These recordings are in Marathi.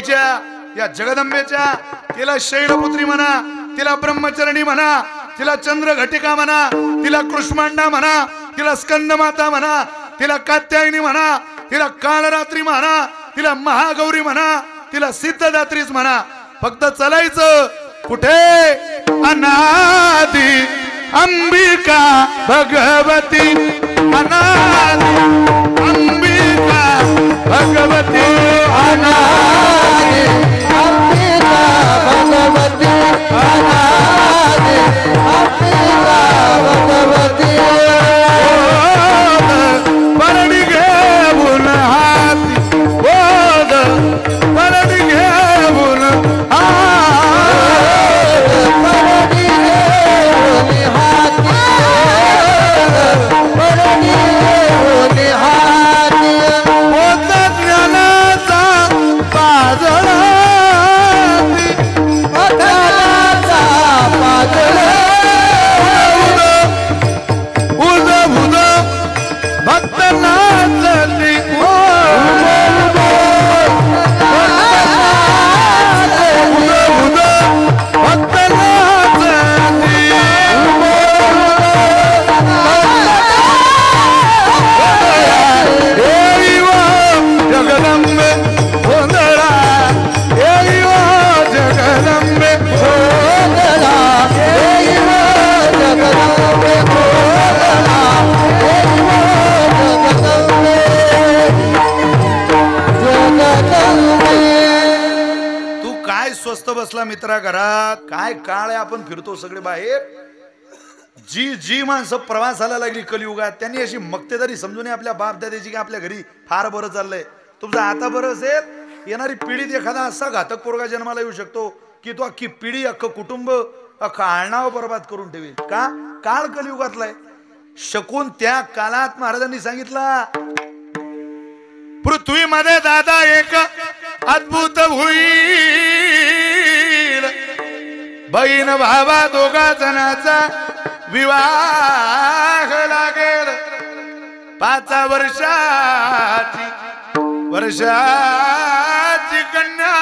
ज्योतीच्या या जगदंबेच्या, तिला शैलपुत्री म्हणा, तिला ब्रह्मचरणी म्हणा, तिला चंद्रघटिका म्हणा, तिला कृष्मांडा म्हणा, तिला स्कंदमाता म्हणा, तिला कात्यायनी म्हणा, तिला कालरात्री म्हणा, तिला महागौरी म्हणा, तिला सिद्धदात्रीच म्हणा. फक्त चलायचं कुठे? अनादि अंबिका भगवती, अनादि अंबिका भगवती, अनादि अंबिका भगवती, अनादि अंबिका भगवती. परडी घेऊन हाती बोध, परडी घेऊन बसला मित्रा घरात. काय काळ आहे, आपण फिरतो सगळे बाहेर. जी माणसं प्रवासाला लागली कलियुगात त्यांनी अशी मक्तेदारी समजू नये आपल्या बाप दादाची की आपल्या घरी फार बरं चाललंय. तुमचं आता बरं असेल, येणारी पिढीत एखादा असा घातक पोरगा जन्माला येऊ शकतो की तो अख्खी पिढी, अख्खं कुटुंब, अख्खं आळणाव बरबाद करून ठेवेल. का? काळ कलियुगातला आहे. शकून त्या काळात महाराजांनी सांगितला, पृथ्वीमध्ये दादा एक अद्भुत होईल, बहीण भावा दोघा जणाचा विवाह लागेल. 5 वर्षाची कन्या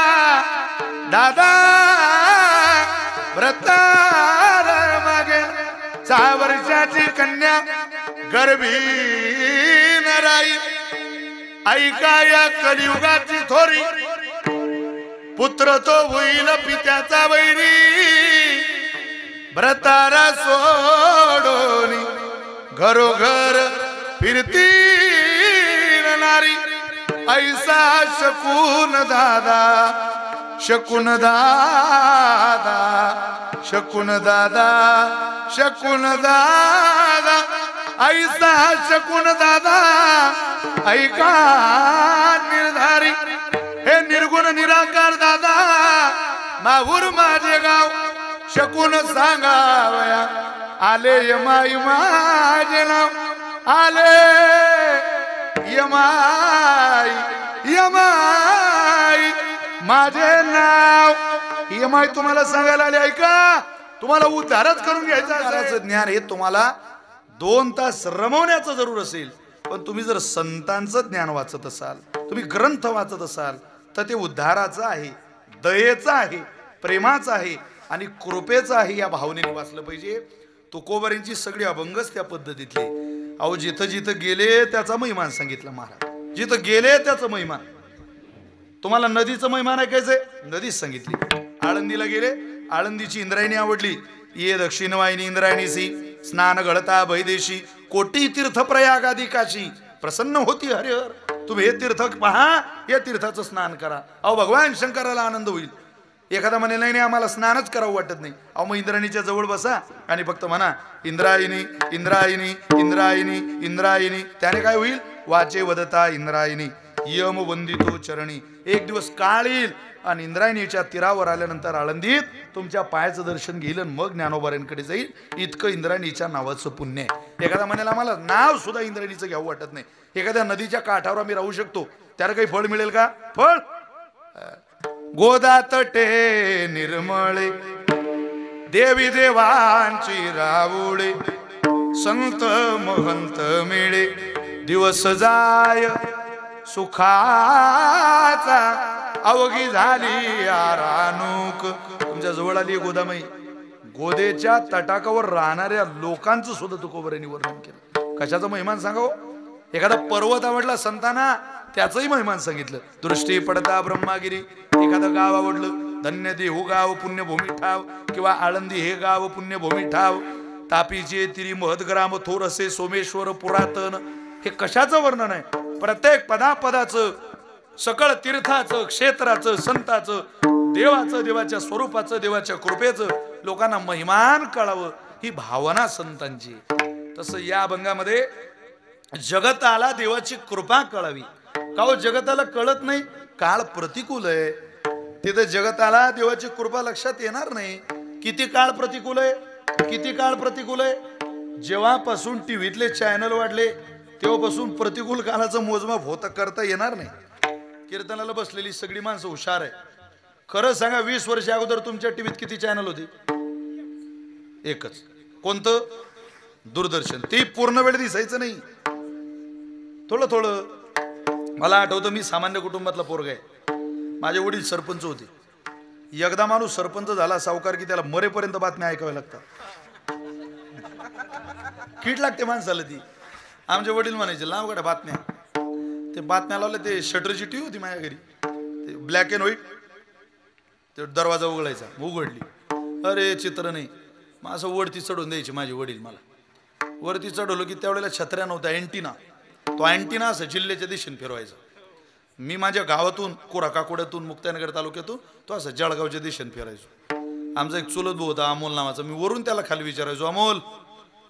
दादा व्रतार मागेल. 6 वर्षाची कन्या गर्भीन राहील. ऐका या कलियुगाची थोरी, पुत्र तो होईल पित्याचा वैरी. व्रतारा सोडून घरोघर फिरतील नारी. ऐसा शकून दादा, शकून दादा, शकून दादा, शकून दादा, ऐसा शकून दादा. ऐका निर्धारी हे निर्गुण निराकार दादा, माहूर माझे गाव शकून सांगावया. आले यमाई माझे नाव, आले यमाई, यमाई माझे नाव. यमाई तुम्हाला सांगायला आले. ऐका, तुम्हाला उद्धारच करून घ्यायचा असेल, ज्ञान हे तुम्हाला 2 तास रमवण्याचं जरूर असेल. पण तुम्ही जर संतांचं ज्ञान वाचत असाल, तुम्ही ग्रंथ वाचत असाल, तर ते उद्धाराचं आहे, दयेचं आहे, प्रेमाचं आहे आणि कृपेचं आहे. या भावनेने वाचलं पाहिजे. तुकोबारींची सगळी अभंगच त्या पद्धतीतले. अहो, जिथं जिथं गेले त्याचा महिमान सांगितला महाराज. जिथं गेले त्याचं महिमान. तुम्हाला नदीचं महिमान ऐकायचंय, नदीच सांगितली. आळंदीला गेले, आळंदीची इंद्रायणी आवडली. ये दक्षिण वाहिनी इंद्रायणीसी, स्नान घडता भयदेशी, कोटी तीर्थ प्रयागादी काशी, प्रसन्न होती हरिहर. तुम्ही हे तीर्थ पहा, या तीर्थाचं स्नान करा. अहो, भगवान शंकराला आनंद होईल. एखादा म्हणे नाही आम्हाला स्नानच करावं वाटत नाही. अहो, मग इंद्रायणीच्या जवळ बसा आणि फक्त म्हणा इंद्रायणी इंद्रायणी इंद्रायणी इंद्रायणी. त्याने काय होईल? वाचे वदता इंद्रायणी यम वंदितो चरणी. एक दिवस काळ येईल आणि इंद्रायणीच्या तीरावर आल्यानंतर आळंदीत तुमच्या पायाचं दर्शन घेईल आणि मग ज्ञानोबारांकडे जाईल. इतकं इंद्रायणीच्या नावाचं पुण्य आहे. एखादा म्हणाला आम्हाला नाव सुद्धा इंद्रायणीचं घ्यावं वाटत नाही. एखाद्या नदीच्या काठावर आम्ही राहू शकतो, त्याला काही फळ मिळेल का? फळ गोदा तटे निर्मळे, देवी देवांची रावुळे, संत महंत मिळे, दिवस जाय सुखाचा अवघी झाली आरानुक. तुमच्या जवळ आली गोदामाई, गोदेच्या तटाकावर राहणाऱ्या लोकांचं सुद्धा तुकोबरांनी वर्णन केलं. कशाचं महिमान सांगाव? एखादा पर्वत आवडला संतांना, त्याचंही महिमान सांगितलं. दृष्टी पडता ब्रह्मागिरी. एखादं गाव आवडलं, धन्य देहू गाव पुण्यभूमी ठाव, किंवा आळंदी हे गाव पुण्यभूमी ठाव. तापीचे तिरी महदग्राम थोर असे सोमेश्वर पुरातन. हे कशाचं वर्णन आहे? प्रत्येक पदापदाचं, सकळ तीर्थाचं, क्षेत्राचं, संताचं, देवाचं, देवाच्या स्वरूपाचं, देवाच्या कृपेचं लोकांना महिमान कळावं, ही भावना संतांची. तसं या अभंगामध्ये जगताला देवाची कृपा कळावी. का हो? जगताला कळत नाही, काळ प्रतिकूल आहे. तिथे जगताला देवाची कृपा लक्षात येणार नाही. किती काळ प्रतिकूल आहे, किती काळ प्रतिकूल आहे. जेव्हापासून टीव्हीतले चॅनल वाढले तेव्हापासून प्रतिकूल काळाचं मोजमाप होता करता येणार नाही. कीर्तनाला बसलेली सगळी माणसं हुशार आहे. खरं सांगा, 20 वर्ष अगोदर तुमच्या टीव्हीत किती चॅनल होती? एकच. कोणतं? दूरदर्शन. ते पूर्ण वेळ दिसायचं नाही, थोडं थोडं. मला आठवतं, मी सामान्य कुटुंबातला पोरगा आहे. माझे वडील सरपंच होते. एकदा माणूस सरपंच झाला सावकार की त्याला मरेपर्यंत बातम्या ऐकाव्या लागतात. कीट लागते माणसाला ती. आमचे वडील म्हणायचे लाव गड्या बातम्या. ते बातम्या लावल्या. ते शटरची टीव्ही होती माझ्या घरी, ते ब्लॅक अँड व्हाईट. ते दरवाजा उघडायचा, उघडली, अरे चित्र नाही. मग असं वरती चढवून द्यायचे माझे वडील. मला वरती चढवलं की त्यावेळेला छत्र्या नव्हत्या, अँटिना. तो अँटिना असं जिल्ह्याच्या दिशेने फिरवायचा. मी माझ्या गावातून, कोराकाकोड्यातून, मुक्ताईनगर तालुक्यातून तो असं जळगावच्या दिशेने फिरायचो. आमचा एक चुलत भाऊ होता अमोल नावाचा. मी वरून त्याला खाली विचारायचो, अमोल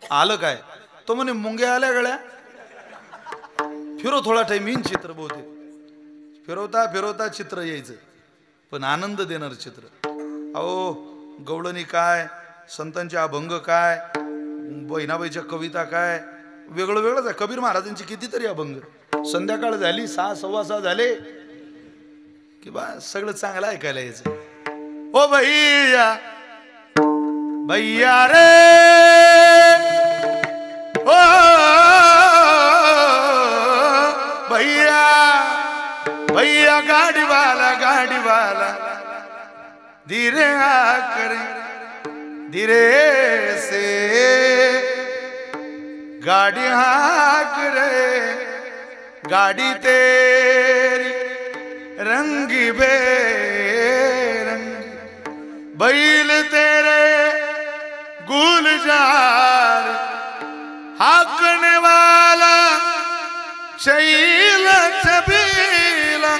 आलं काय? तो म्हणे मुंग्या आल्या गळ्या. फिरो थोडा टाइम येईन चित्र. बहुतेक फिरवता फिरवता चित्र यायचं, पण आनंद देणार चित्र. अहो गवळणी काय, संतांचे अभंग काय, बहिणाबाईच्या कविता काय, वेगळं वेगळंच आहे. कबीर महाराजांची कितीतरी अभंग. संध्याकाळ झाली, 6, 6:15 झाले की बा सगळं चांगलं ऐकायला यायचं. ओ भैया भैया रे, ओ भैया भैया गाड़ी वाला धीरे आ करे, धीरे से गाड़ी हाँक रे, गाड़ी तेरी रंगी बेरंगी, बैल तेरे गुलजार, हाँकने वाला शैल छबीला,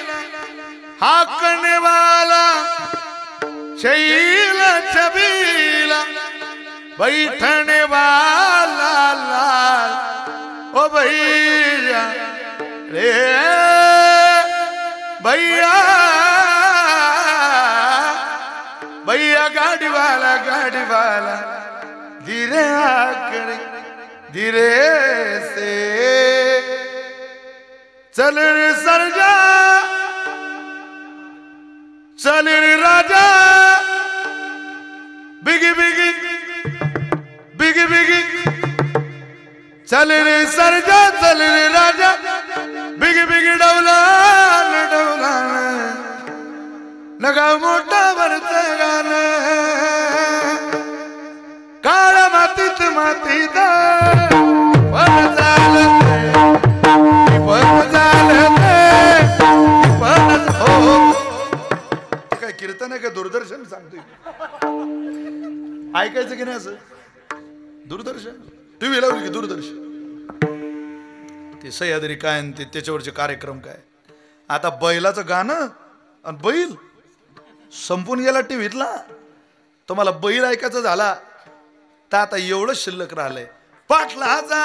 हाँकने वाला शैल छबीला, बैठने वाला लाल। ओ भैया रे भैया भैया गाड़ी वाला धीरे आकर धीरे से चल रे सरजा, चल रे राजा, बिगी बिगी बिगी बिगी, चल रे सरजा, चल रे राजा, बिगी बिगी डौला डौला, लगा मोठा भरत गाणं, काळा मातीत मातीत पण चालते, पण चालते, पण हो. काय कीर्तन आहे का दूरदर्शन सांगतोय? ऐकायचं की नाही असं? दूरदर्शन टीव्ही लावली की दूरदर्शन, ते सह्याद्री काय ते त्याच्यावरचे कार्यक्रम काय. आता बैलाचं गाणं आणि बैल संपून गेला टीव्हीतला. तुम्हाला बैल ऐकायचा झाला तर आता एवढं शिल्लक राहिलंय. पाटलाचा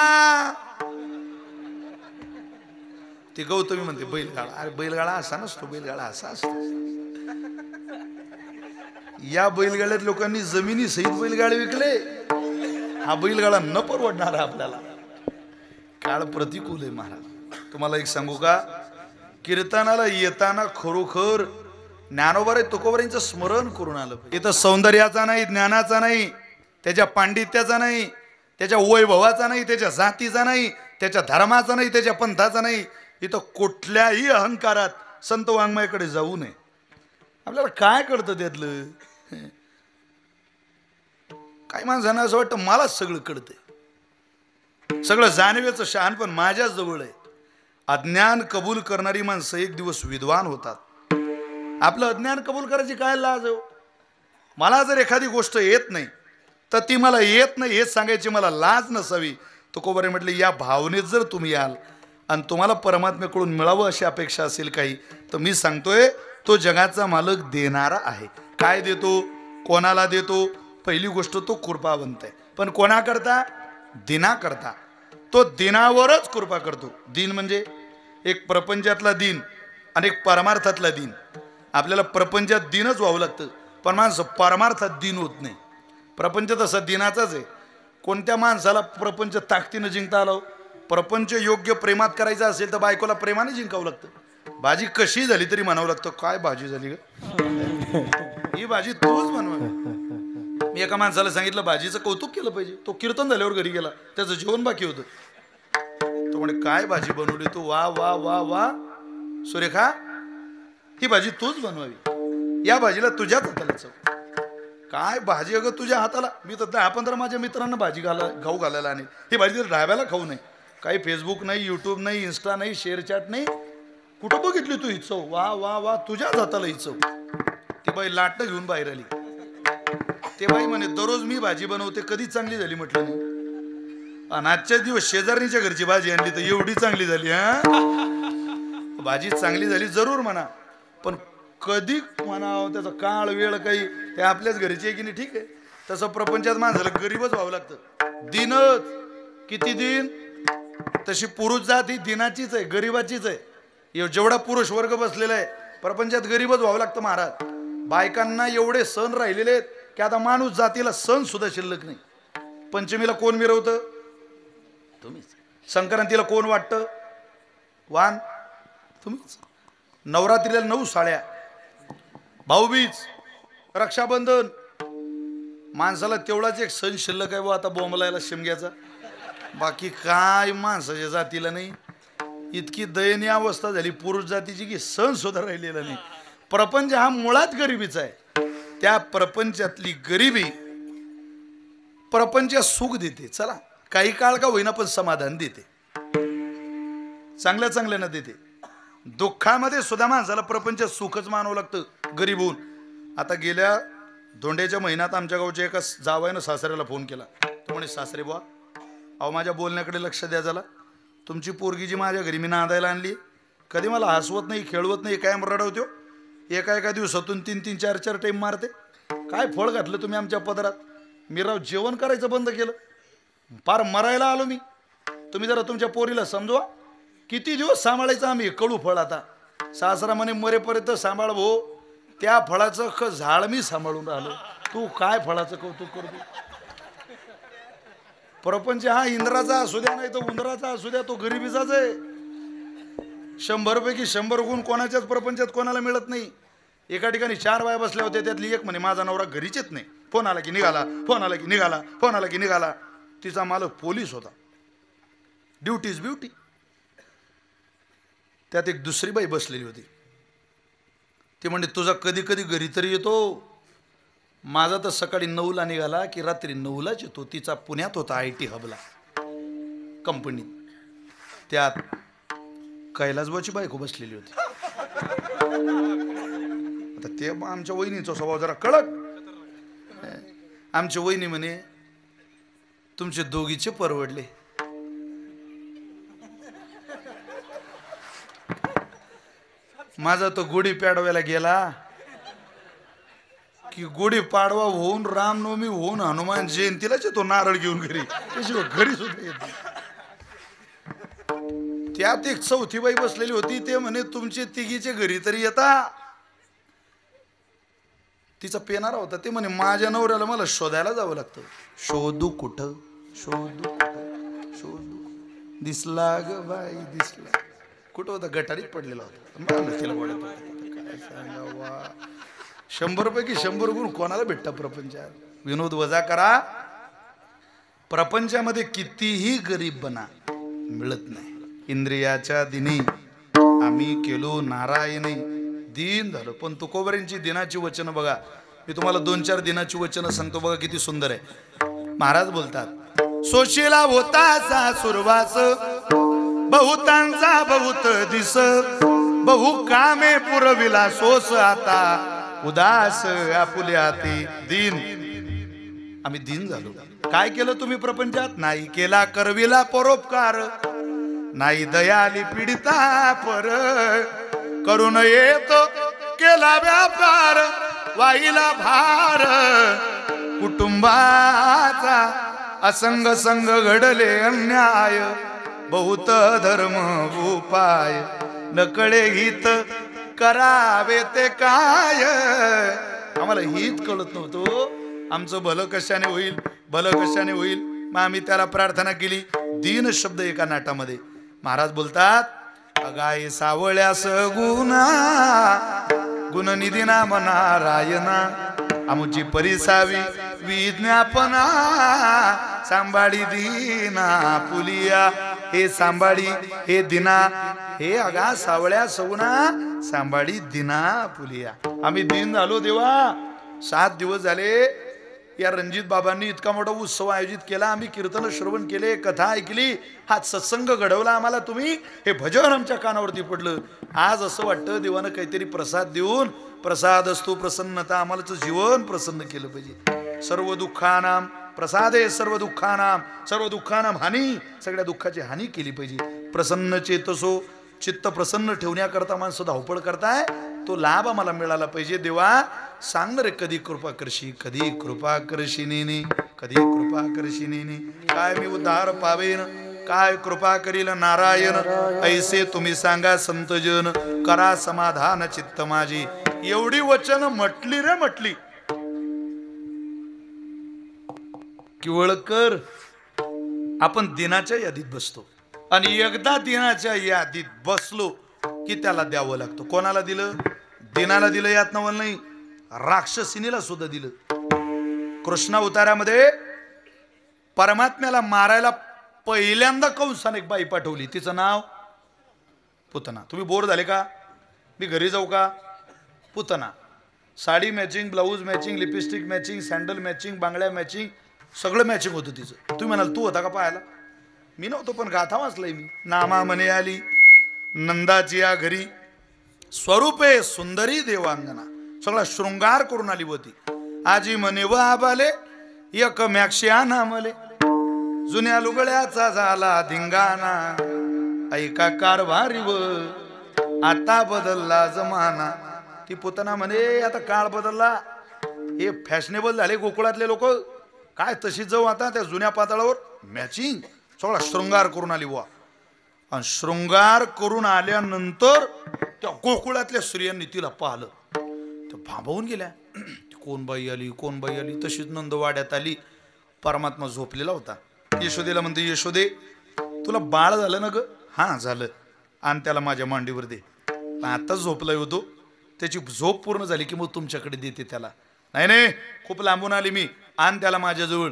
ते गौतमी म्हणते बैलगाडा. अरे बैलगाडा असा नसतो, बैलगाडा असा असतो. या बैलगाड्यात लोकांनी जमिनी सहित बैलगाडे विकले. हा बैलगाडा न परवडणार आहे आपल्याला. काळ प्रतिकूल आहे महाराज. तुम्हाला एक सांगू का, कीर्तनाला येताना खरोखर ज्ञानोबा तुकोबारांचं स्मरण करून आलं. इथं सौंदर्याचा नाही, ज्ञानाचा नाही, त्याच्या पांडित्याचा नाही, त्याच्या वैभवाचा नाही, त्याच्या जातीचा नाही, त्याच्या धर्माचा नाही, त्याच्या पंथाचा नाही. इथं कुठल्याही अहंकारात संत वाङ्मयाकडे जाऊ नये. आपल्याला काय कळतं त्यातलं? काही माणसांना असं वाटतं मलाच सगळं कळतंय, सगळं जाणवेचं शहाणपण माझ्याच जवळ आहे. अज्ञान कबूल करणारी माणसं एक दिवस विद्वान होतात. आपलं अज्ञान कबूल करायची काय लाज हो? मला जर एखादी गोष्ट येत नाही तर ती मला येत नाही हेच सांगायची मला लाज नसावी. तुकोबारे म्हटले, या भावनेत जर तुम्ही याल आणि तुम्हाला परमात्म्याकडून मिळावं अशी अपेक्षा असेल काही, तर मी सांगतोय तो जगाचा मालक देणारा आहे. काय देतो, कोणाला देतो? पहिली गोष्ट तो कृपावंत आहे. पण कोणाकरता? दिनाकरता. तो दिनावरच कृपा करतो. दिन म्हणजे एक प्रपंचातला दिन आणि एक परमार्थातला दिन. आपल्याला प्रपंचात दिनच व्हावं लागतं, पण माणसं परमार्थात दिन होत नाही. प्रपंच तसा दिनाचाच आहे. कोणत्या माणसाला प्रपंच ताकदीनं जिंकता आलं? प्रपंच योग्य प्रेमात करायचा असेल तर बायकोला प्रेमाने जिंकावं लागतं. भाजी कशी झाली तरी म्हणावं लागतं, काय भाजी झाली ग, ही भाजी तूच बनवा. मी एका माणसाला सांगितलं भाजीचं कौतुक केलं पाहिजे. तो कीर्तन झाल्यावर घरी गेला, त्याचं जेवण बाकी होतं. तो म्हणे, काय भाजी बनवली तू, वा वा वा वा सुरेखा, ही भाजी तूच बनवावी, या भाजीला तुझ्याच हाताला चव. काय भाजी अगं तुझ्या हाताला? मी तर 10-15 माझ्या मित्रांना भाजी खाऊ घालायला आणि ही भाजी तर ढाब्याला खाऊ नये. काही फेसबुक नाही, यूट्यूब नाही, इन्स्टा नाही, शेअर चॅट नाही, कुठं बघितली तू ही चव? वा वा वा तुझ्याच हाताला ही चव. ती बाई लाटणं घेऊन बाहेर आली. ते बाई म्हणे, दररोज मी भाजी बनवते, कधी चांगली झाली म्हटलं नाही. आणि आजच्याच दिवस शेजारणीच्या घरची भाजी आणली तर एवढी चांगली झाली. हा, भाजी चांगली झाली जरूर म्हणा, पण कधी म्हणावं त्याचा काळ वेळ काही ते आपल्याच घरीची आहे की नाही. ठीक आहे, तसं प्रपंचात माणसाला गरीबच व्हावं लागतं. दिनच किती दिन, तशी पुरुष जात ही दिनाचीच आहे, गरीबाचीच आहे. जेवढा पुरुष वर्ग बसलेला आहे प्रपंचात गरीबच व्हावं लागतं महाराज. बायकांना एवढे सण राहिलेले आहेत की आता माणूस जातीला सण सुद्धा शिल्लक नाही. पंचमीला कोण मिरवतं? तुम्हीच. संक्रांतीला कोण वाटतं वाण? तुम्हीच. नवरात्रीला 9 साड्या, भाऊबीज, रक्षाबंधन, माणसाला तेवढाच एक सण शिल्लक आहे. व आता बोंबलायला शिमग्याचा, बाकी काय माणसाच्या जातीला नाही. इतकी दयनीय अवस्था झाली पुरुष जातीची की सण सुद्धा राहिलेला नाही. प्रपंच हा मुळात गरिबीचा आहे. त्या प्रपंचातली गरिबी प्रपंच सुख देते, चला काही काळ का होईना पण समाधान देते, चांगल्या चांगल्यानं देते. दुःखामध्ये सुद्धा माणसाला प्रपंच सुखच मानावं लागतं गरीब होऊन. आता गेल्या धोंड्याच्या महिन्यात आमच्या गावच्या एका जावयानं सासऱ्याला फोन केला. तो म्हणे, सासरे बुवा, अहो माझ्या बोलण्याकडे लक्ष द्या झाला. तुमची पोरगी जी माझ्या घरी मी नांदायला आणली, कधी मला हसवत नाही, खेळवत नाही, काय रडवतो. एका दिवसातून 3-3, 4-4 टाईम मारते. काय फळ घातलं तुम्ही आमच्या पदरात? मी राव जेवण करायचं बंद केलं, फार मरायला आलो मी. तुम्ही जरा तुमच्या पोरीला समजवा. किती दिवस सांभाळायचं आम्ही कडू फळ? आता सासरा म्हणे, मरेपर्यंत सांभाळ भाऊ, त्या फळाचं झाड मी सांभाळून राहिलो, तू काय फळाचं कौतुक करतो? प्रपंच हा इंद्राचा असू द्या नाही तर उंदराचा असू द्या, तो गरिबीचाच आहे. 100 पैकी 100 गुण कोणाच्याच प्रपंचात कोणाला मिळत नाही. एका ठिकाणी 4 बाया बसल्या होत्या, त्यातली एक म्हणे, माझा नवरा घरीच येत नाही, फोन आला की निघाला, फोन आला की निघाला, फोन आला की निघाला. तिचा मालक पोलीस होता, ड्युटीज ब्युटी. त्यात एक दुसरी बाई बसलेली होती. ती म्हणजे, तुझा कधी कधी घरी तरी येतो, माझा तर सकाळी 9ला निघाला की रात्री 9लाच येतो. तिचा पुण्यात होता IT हबला कंपनीत. त्यात कैलासबाची बायको बसलेली होती. आता ते आमच्या वहिनीचा स्वभाव जरा कडक. आमच्या वहिनी म्हणे, तुमचे दोघीचे परवडले. माझा तो गुढी पाडव्याला गेला की गुढी पाडवा होऊन, रामनवमी होऊन, हनुमान जयंतीलाच येतो नारळ घेऊन घरी, त्याशिवाय घरी सुद्धा येत नाही. त्यात एक चौथी बाई बसलेली होती. ते म्हणे, तुमचे तिघीचे घरी तरी येता. तिचा पेनारा होता. ते म्हणे, माझ्या नवऱ्याला मला शोधायला जावं लागतं. शोधू कुठं, शोधू कुठं, शोधू. दिसला ग बाई, दिसला. कुठं होता? गटारीत पडलेला होता. तिला काय सांगावा. 100 पैकी 100 गुण कोणाला भेटतात प्रपंचात? विनोद वजा करा. प्रपंचामध्ये कितीही गरीब बना, मिळत नाही. इंद्रियाच्या दिनी आम्ही केलो नारायणी, दीन झालो. पण तुकोबऱ्यांची दिनाची वचनं बघा, मी तुम्हाला 2-4 दिनाची वचनं सांगतो बघा, किती सुंदर आहे. महाराज बोलतात, सोशीला होता सुरवास, बहुतांचा बहुत दिस, बहु कामे पुरविला सोस, आता उदास आपुल्या हाती दीन. आम्ही दीन झालो. काय केलं तुम्ही प्रपंचात? नाही केला करविला परोपकार, नाही दयाली पीडिता पर, करून येतो केला व्यापार, वाईला भार कुटुंबाचा, असंग संग घडले अन्याय, बहुत धर्म उपाय, नकळे हित करावे ते काय. आम्हाला हित कळत नव्हतं, आमचं भलं कशाने होईल, भलं कशाने होईल. मग आम्ही त्याला प्रार्थना केली. दीन शब्द एका नाटामध्ये. महाराज बोलतात, अगाय सावळ्यास गुना, गुणनिधी नाम नारायणा, आमुची परिसावी विज्ञापना, सांभाळी दीना पुलिया, हे सांभाळी हे दिना, हे अगा सावळ्या सगुना सांभाळी दिना पुलिया. आम्ही दीन झालो देवा. 7 दिवस झाले या रणजित बाबांनी इतका मोठा उत्सव आयोजित केला. आम्ही कीर्तन श्रवण केले, कथा ऐकली, हा सत्संग घडवला आम्हाला तुम्ही, हे भजन आमच्या कानावरती पडलं. आज असं वाटतं देवानं काहीतरी प्रसाद देऊन, प्रसाद असतो प्रसन्नता, आम्हाला जीवन प्रसन्न केलं पाहिजे. सर्व दुःखानाम प्रसादे सर्व दुःखानाम, सर्व दुःखानाम हानी, सगळ्या दुःखाची हानी केली पाहिजे. प्रसन्न चेतसो, चित्त प्रसन्न ठेवण्याकरता माणसं धावपळ करताय, तो लाभ आम्हाला मिळाला पाहिजे. देवा सांग ना रे, कधी कृपा करशी, कधी कृपा करशी नेने, कधी कृपा करशी नेने, काय मी उद्धार पावेन, काय कृपा करील नारायण, ऐसे तुम्ही सांगा संतजन, करा समाधान चित्त माझी. एवढी वचन म्हटली रे म्हटली. किवळकर आपण दिनाच्या यादीत बसतो, आणि एकदा दिनाच्या यादीत बसलो की त्याला द्यावं लागतं. कोणाला दिलं? दिनाला दिलं यात नवल नाही, राक्षसिनीला सुद्धा दिलं. कृष्ण अवतारामध्ये परमात्म्याला मारायला पहिल्यांदा कंसाने एक बाई पाठवली, तिचं नाव पुतना. तुम्ही बोर झाले का? मी घरी जाऊ का? Putana. Sari matching, blouse matching, lipstick matching, sandal matching, बांगड्या मॅचिंग, सगळं मॅचिंग होतं तिचं. तुम्ही म्हणाल तू होता का पाहायला? मी नव्हतो, पण गाथा वाचलंय मी. नामा म्हणे आली नंदाची या घरी, स्वरूपे सुंदरी देवांगना, सगळा शृंगार करून आली होती. आजी म्हणे व आबाले एक मॅक्ष्या नामले, जुन्या लुगड्याचा झाला धिंगाणा, ऐका कारभारी व आता बदलला जमाना. ती पुतना म्हणे आता काळ बदलला, हे फॅशनेबल झाले गोकुळातले लोक, काय तशी जाऊ आता त्या जुन्या पातळावर, मॅचिंग सगळा शृंगार करून आली बुवा. आणि शृंगार करून आल्यानंतर त्या गोकुळातल्या स्त्रियांनी तिला पाहिलं, तर भांबावून गेल्या. कोण बाई आली, कोण बाई आली. तशीच नंदवाड्यात आली. परमात्मा झोपलेला होता. यशोदेला म्हणते, यशोदे तुला बाळ झालं ना ग? हा झालं, आणि त्याला माझ्या मांडीवर दे. आता झोपलाय होतो, त्याची झोप पूर्ण झाली की मग तुमच्याकडे देते त्याला. नाही नाही, खूप लांबून आली मी, आणि त्याला माझ्याजवळ.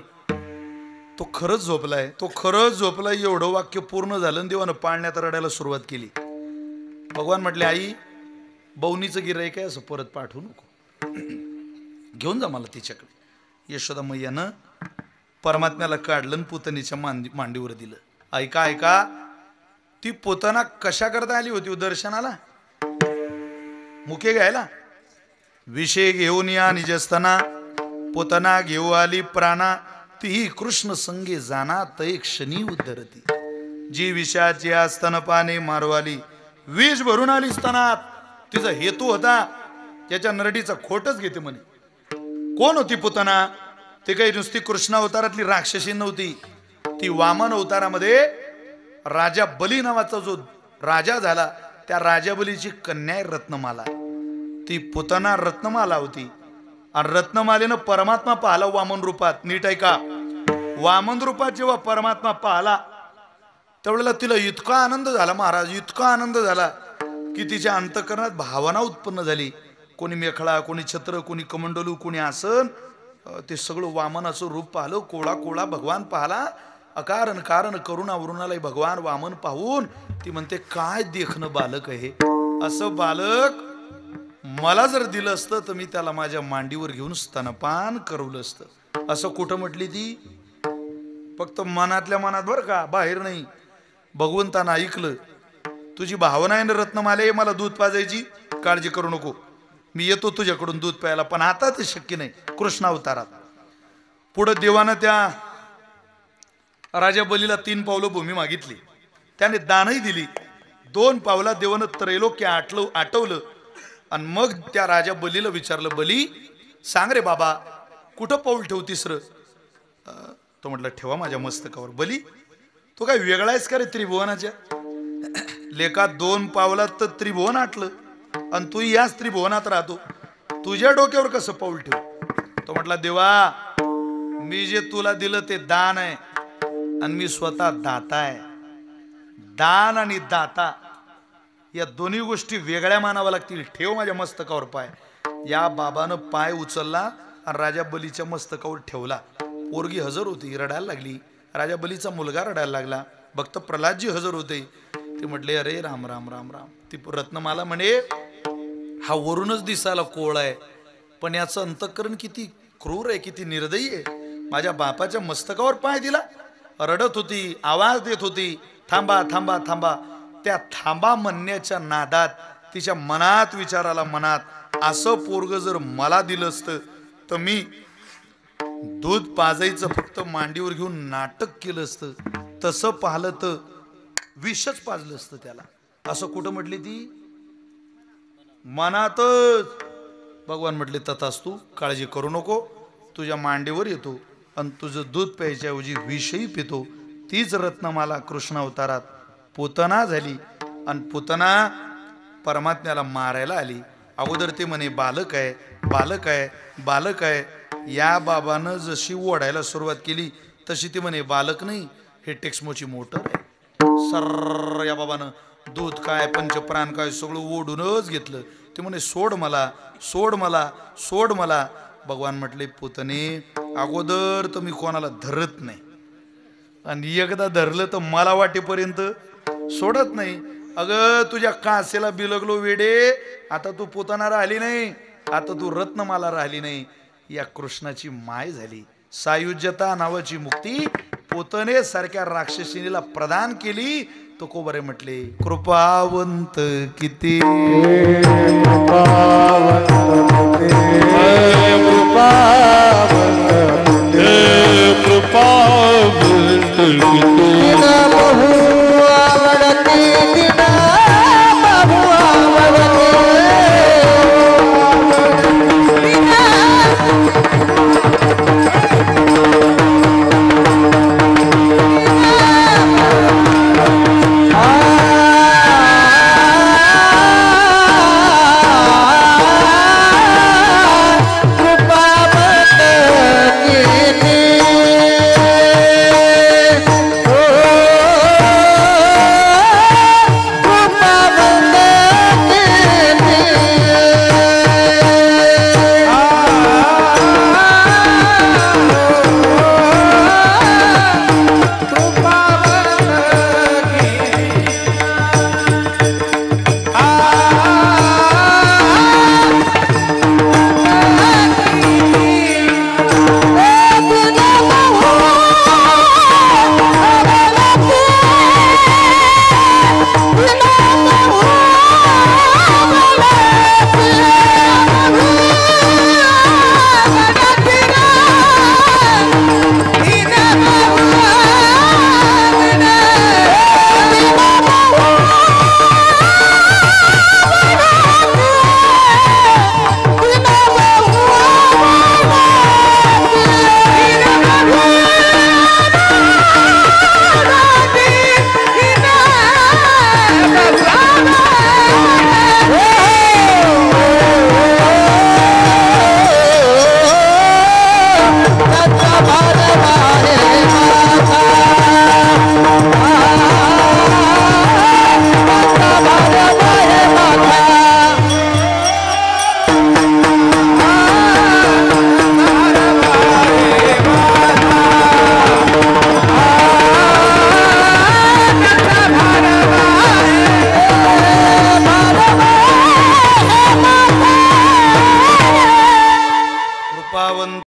तो खरंच झोपलाय, तो खरंच झोपलाय. एवढं वाक्य पूर्ण झालं आणि देवानं पाळण्यात रडायला सुरुवात केली. भगवान म्हटले, आई बवनीचं गिराईक काय असं परत पाठवू नको, घेऊन जा मला तिच्याकडे. यशोदा मैयानं परमात्म्याला काढलं आणि पुतणीच्या मांडीवर दिलं. ऐका ऐका, ती पुतना कशा करता आली होती दर्शनाला? मुके घ्यायला. विषय घेऊन या निजस्तना, पुतना घेऊ आली प्राणा, ती कृष्ण संगे जाना तै क्षणी उद्धरती. जी विषाची स्तनपाने मारवाली, विष भरून आली स्तनात. तिचा हेतू होता त्याच्या नरडीचा खोटच घेते म्हणे. कोण होती पुतना? ती काही नुसती कृष्ण अवतारातली राक्षसी नव्हती. ती वामन अवतारामध्ये राजा बली नावाचा जो राजा झाला, त्या राजा बलीची कन्या रत्नमाला. ती पुतना रत्नमाला होती. आणि रत्नमालेनं परमात्मा पाहला वामन रूपात. नीट ऐका, वामन रूपात जेव्हा परमात्मा पाहला त्यावेळेला तिला इतका आनंद झाला महाराज, इतका आनंद झाला की तिच्या अंतःकरणात भावना उत्पन्न झाली. कोणी मेखळा, कोणी छत्र, कोणी कमंडलू, कोणी आसन, ते सगळं वामनाचं रूप पाहिलं. कोळा कोळा भगवान पाहला. अकारण कारण करुणा वरुणालय भगवान वामन पाहून ती म्हणते, काय देखणं बालक आहे. असं बालक मला जर दिलं असतं तर मी त्याला माझ्या मांडीवर घेऊन स्तनपान करवलं असतं. असं कुठं म्हटली ती? फक्त मनातल्या मनात बरं का, बाहेर नाही. भगवंतानं ऐकलं. तुझी भावना आहे ना रत्नमाले, मला दूध पाजायची, काळजी करू नको, मी येतो तुझ्याकडून दूध प्यायला. पण आता ते शक्य नाही कृष्णावतारात. पुढं देवानं त्या राजा बलीला 3 पावलं भूमी मागितली, त्याने दानही दिली. 2 पावला देवानं त्रैलोक्य आटवलं. आणि मग त्या राजा बलीला विचारलं, बली सांग रे बाबा, कुठं पाऊल ठेवू तिसरं? तो म्हटलं, ठेवा माझ्या मस्तकावर. बली तो काय वेगळा आहेस का रे त्रिभुवनाच्या? लेका 2 पावलात तर त्रिभुवन आटलं आणि तू याच त्रिभुवनात राहतो, तुझ्या डोक्यावर कसं पाऊल ठेवू? तो म्हटला, देवा मी जे तुला दिलं ते दान आहे आणि मी स्वतः दाता आहे. दान आणि दाता या दोन्ही गोष्टी वेगळ्या मानाव्या लागतील. ठेव माझ्या मस्तकावर पाय. या बाबानं पाय उचलला आणि राजा बलीच्या मस्तकावर ठेवला. पोरगी हजर होती, रडायला लागली. राजा बलीचा मुलगा रडायला लागला. भक्त प्रल्हादजी हजर होते. ते म्हटले, अरे राम राम राम राम. ती रत्नमाला म्हणे, हा वरूनच दिसायला कोळ आहे, पण याचं अंतःकरण किती क्रूर आहे, किती निर्दयी आहे. माझ्या बापाच्या मस्तकावर पाय दिला. रडत होती, आवाज देत होती, थांबा थांबा थांबा. त्या थांबा म्हणण्याच्या नादात तिच्या मनात विचाराला, मनात असं पोरग जर मला दिलं असतं तर मी दूध पाजायचं फक्त मांडीवर घेऊन नाटक केलं असतं. तसं पाहिलं तर विषच पाजलं असतं त्याला. असं कुठं म्हटली ती? मनातच. भगवान म्हटले, तथास्तु, काळजी करू नको, तुझ्या मांडीवर येतो आणि तुझं दूध प्यायच्या ऐवजी विषही पितो. तीच रत्नमाला कृष्ण अवतारात पूतना झाली आणि पूतना परमात्म्याला मारायला आली. अगोदर ते म्हणे बालक आहे, बालक आहे, बालक आहे. या बाबानं जशी ओढायला सुरुवात केली तशी ती म्हणे बालक नाही, हे टेक्समोची मोटर आहे. सर या बाबानं दूध काय पंचप्राण काय सगळं ओढूनच घेतलं. ते म्हणे सोड मला, सोड मला, सोड मला. भगवान म्हटले, पुतने अगोदर तर मी कोणाला धरत नाही आणि एकदा धरलं तर मला वाटेपर्यंत सोडत नाही. अगं तुझ्या कासेला बिलगलो वेडे, आता तू पुतना राहिली नाही, आता तू रत्नमाला राहिली नाही. या कृष्णाची माय झाली. सायुज्यता नावाची मुक्ती पोतने सारख्या राक्षसीला प्रदान केली. तो कोबरे म्हटले, कृपावंत किती, कृपावंत पावन